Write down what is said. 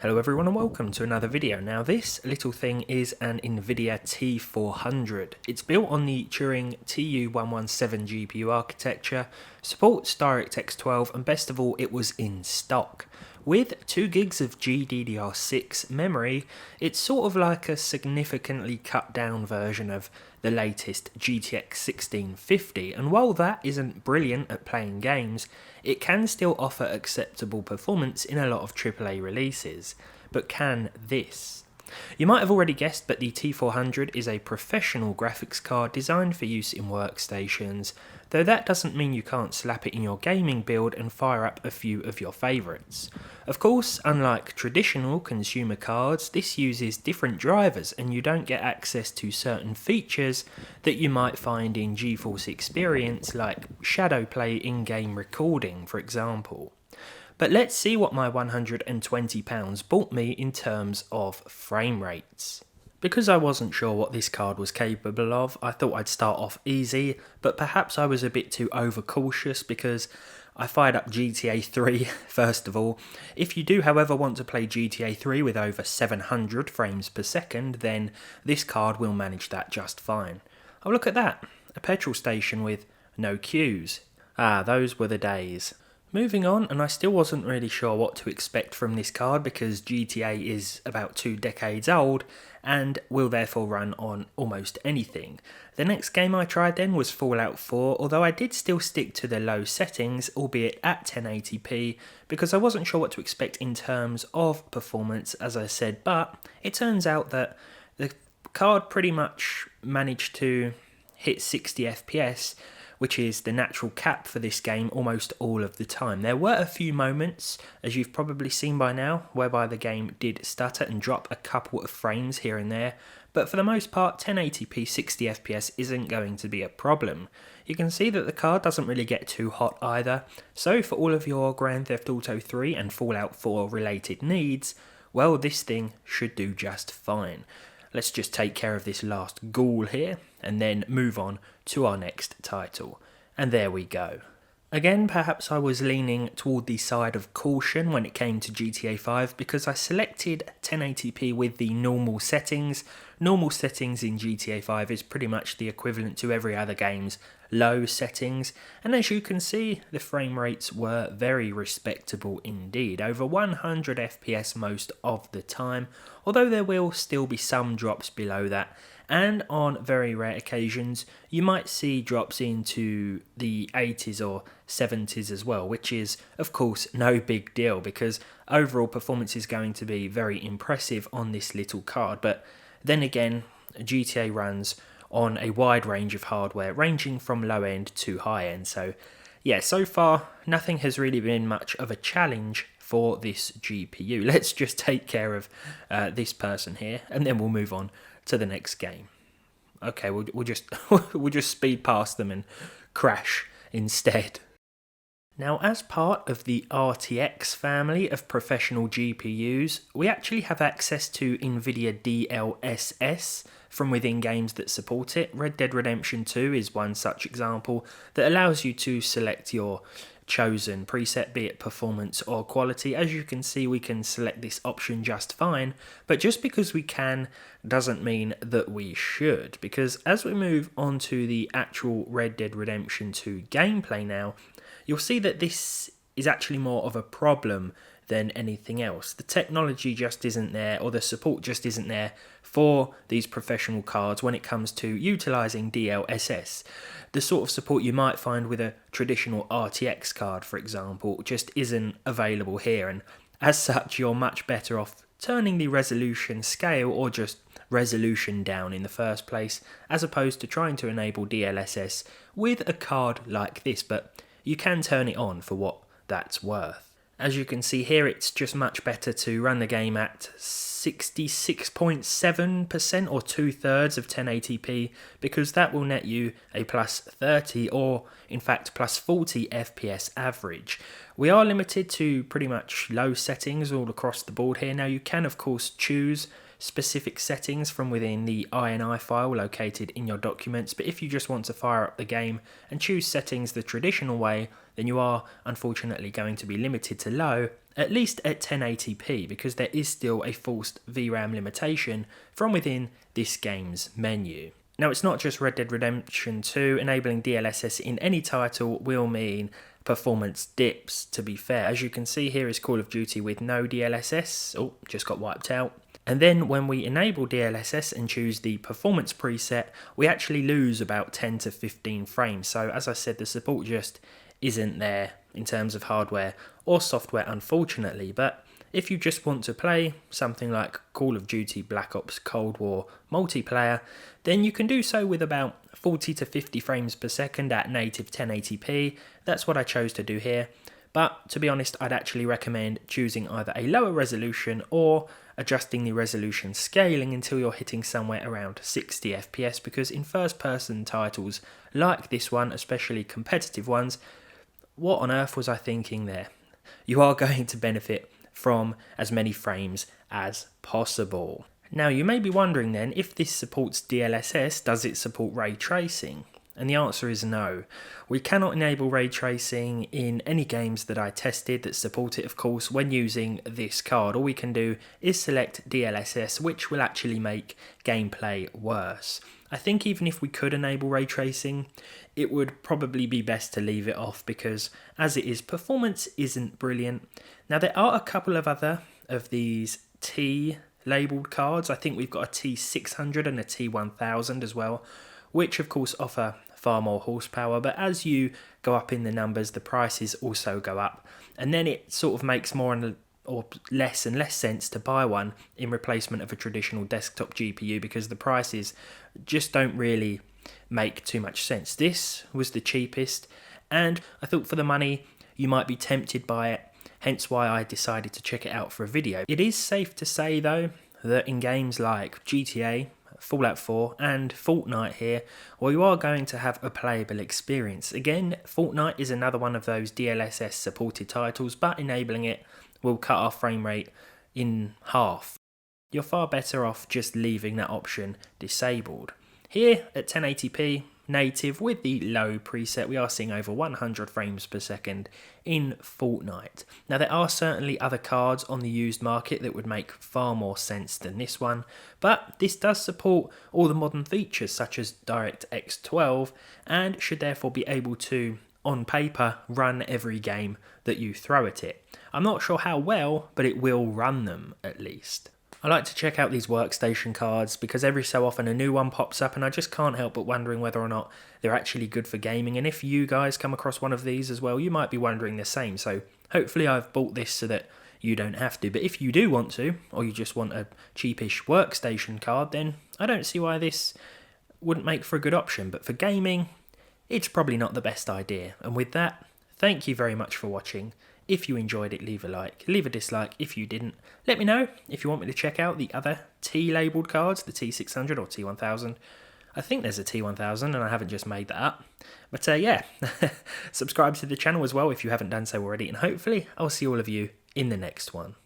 Hello everyone and welcome to another video. Now this little thing is an Nvidia T400. It's built on the Turing TU117 GPU architecture, supports DirectX 12 and best of all it was in stock. With 2 gigs of GDDR6 memory, it's sort of like a significantly cut down version of the latest GTX 1650, and while that isn't brilliant at playing games, it can still offer acceptable performance in a lot of AAA releases. But can this? You might have already guessed, but the T400 is a professional graphics card designed for use in workstations, though that doesn't mean you can't slap it in your gaming build and fire up a few of your favourites. Of course, unlike traditional consumer cards, this uses different drivers and you don't get access to certain features that you might find in GeForce Experience, like shadow play in-game recording, for example. But let's see what my £120 bought me in terms of frame rates. Because I wasn't sure what this card was capable of, I thought I'd start off easy, but perhaps I was a bit too overcautious because I fired up GTA 3 first of all. If you do however want to play GTA 3 with over 700 frames per second, then this card will manage that just fine. Oh, look at that, a petrol station with no queues. Ah, those were the days. Moving on, and I still wasn't really sure what to expect from this card because GTA is about 2 decades old and will therefore run on almost anything. The next game I tried then was Fallout 4, although I did still stick to the low settings, albeit at 1080p, because I wasn't sure what to expect in terms of performance, as I said, but it turns out that the card pretty much managed to hit 60 FPS, which is the natural cap for this game almost all of the time. There were a few moments, as you've probably seen by now, whereby the game did stutter and drop a couple of frames here and there, but for the most part 1080p 60 FPS isn't going to be a problem. You can see that the card doesn't really get too hot either, so for all of your Grand Theft Auto 3 and Fallout 4 related needs, well, this thing should do just fine. Let's just take care of this last ghoul here and then move on to our next title. And there we go. Again, perhaps I was leaning toward the side of caution when it came to GTA 5 because I selected 1080p with the normal settings. Normal settings in GTA 5 is pretty much the equivalent to every other game's low settings, and as you can see, the frame rates were very respectable indeed, over 100 FPS most of the time, although there will still be some drops below that, and on very rare occasions you might see drops into the 80s or 70s as well, which is of course no big deal because overall performance is going to be very impressive on this little card. But then again, GTA runs on a wide range of hardware ranging from low end to high end, so yeah, so far nothing has really been much of a challenge for this GPU. Let's just take care of this person here and then we'll move on to the next game. Okay, we'll just we'll just speed past them and crash instead. Now, as part of the RTX family of professional GPUs, we actually have access to Nvidia DLSS from within games that support it. Red Dead Redemption 2 is one such example that allows you to select your chosen preset, be it performance or quality. As you can see, we can select this option just fine, but just because we can doesn't mean that we should, because as we move on to the actual Red Dead Redemption 2 gameplay now, you'll see that this is actually more of a problem than anything else. The technology just isn't there, or the support just isn't there for these professional cards when it comes to utilising DLSS. The sort of support you might find with a traditional RTX card, for example, just isn't available here, and as such you're much better off turning the resolution scale or just resolution down in the first place, as opposed to trying to enable DLSS with a card like this, but you can turn it on for what that's worth. As you can see here, it's just much better to run the game at 66.7% or 2/3 of 1080p because that will net you a plus 30 or in fact plus 40 FPS average. We are limited to pretty much low settings all across the board here. Now you can of course choose specific settings from within the INI file located in your documents, but if you just want to fire up the game and choose settings the traditional way, then you are unfortunately going to be limited to low, at least at 1080p, because there is still a forced VRAM limitation from within this game's menu. Now, it's not just Red Dead Redemption 2, enabling DLSS in any title will mean performance dips, to be fair. As you can see here is Call of Duty with no DLSS, oh, just got wiped out. And then when we enable DLSS and choose the performance preset, we actually lose about 10 to 15 frames. So as I said, the support just isn't there in terms of hardware or software, unfortunately. But if you just want to play something like Call of Duty Black Ops Cold War multiplayer, then you can do so with about 40 to 50 frames per second at native 1080p. That's what I chose to do here. But to be honest, I'd actually recommend choosing either a lower resolution or adjusting the resolution scaling until you're hitting somewhere around 60 FPS, because in first-person titles like this one, especially competitive ones, what on earth was I thinking there? You are going to benefit from as many frames as possible. Now, you may be wondering then, if this supports DLSS, does it support ray tracing? And the answer is no. We cannot enable ray tracing in any games that I tested that support it, of course, when using this card. All we can do is select DLSS, which will actually make gameplay worse. I think even if we could enable ray tracing, it would probably be best to leave it off, because as it is, performance isn't brilliant. Now, there are a couple of other of these T labelled cards. I think we've got a T600 and a T1000 as well, which of course offer far more horsepower, but as you go up in the numbers, the prices also go up, and then it sort of makes more or less and less sense to buy one in replacement of a traditional desktop GPU, because the prices just don't really make too much sense. This was the cheapest, and I thought for the money you might be tempted by it, hence why I decided to check it out for a video. It is safe to say though that in games like GTA, Fallout 4 and Fortnite here, well, you are going to have a playable experience. Again, Fortnite is another one of those DLSS supported titles, but enabling it will cut our frame rate in half. You're far better off just leaving that option disabled. Here at 1080p native with the low preset, we are seeing over 100 frames per second in Fortnite. Now, there are certainly other cards on the used market that would make far more sense than this one, but this does support all the modern features such as DirectX 12 and should therefore be able to, on paper, run every game that you throw at it. I'm not sure how well, but it will run them at least. I like to check out these workstation cards because every so often a new one pops up and I just can't help but wondering whether or not they're actually good for gaming. And if you guys come across one of these as well, you might be wondering the same. So hopefully I've bought this so that you don't have to. But if you do want to, or you just want a cheapish workstation card, then I don't see why this wouldn't make for a good option. But for gaming, it's probably not the best idea. And with that, thank you very much for watching. If you enjoyed it, leave a like, leave a dislike if you didn't. Let me know if you want me to check out the other T-labelled cards, the T600 or T1000. I think there's a T1000 and I haven't just made that up. But yeah, subscribe to the channel as well if you haven't done so already, and hopefully I'll see all of you in the next one.